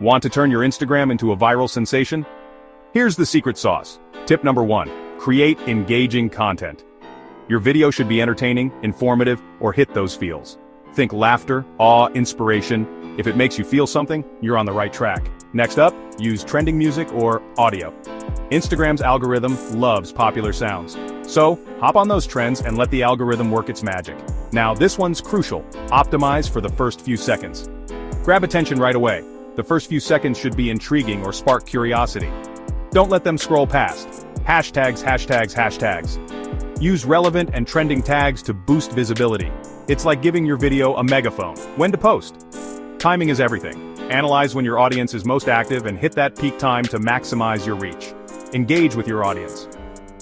Want to turn your Instagram into a viral sensation? Here's the secret sauce. Tip number 1. Create engaging content. Your video should be entertaining, informative, or hit those feels. Think laughter, awe, inspiration. If it makes you feel something, you're on the right track. Next up, use trending music or audio. Instagram's algorithm loves popular sounds. So, hop on those trends and let the algorithm work its magic. Now, this one's crucial. Optimize for the first few seconds. Grab attention right away. The first few seconds should be intriguing or spark curiosity. Don't let them scroll past. Hashtags, hashtags, hashtags. Use relevant and trending tags to boost visibility. It's like giving your video a megaphone. When to post? Timing is everything. Analyze when your audience is most active and hit that peak time to maximize your reach. Engage with your audience.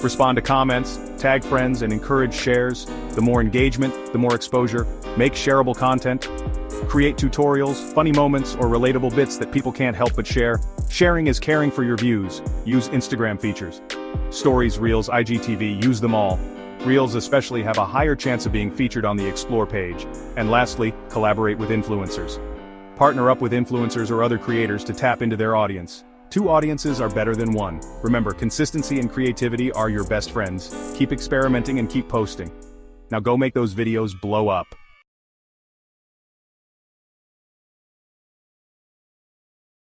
Respond to comments, tag friends, and encourage shares. The more engagement, the more exposure. Make shareable content. Create tutorials, funny moments, or relatable bits that people can't help but share. Sharing is caring for your views. Use Instagram features. Stories, Reels, IGTV, use them all. Reels especially have a higher chance of being featured on the Explore page. And lastly, collaborate with influencers. Partner up with influencers or other creators to tap into their audience. 2 audiences are better than 1. Remember, consistency and creativity are your best friends. Keep experimenting and keep posting. Now go make those videos blow up.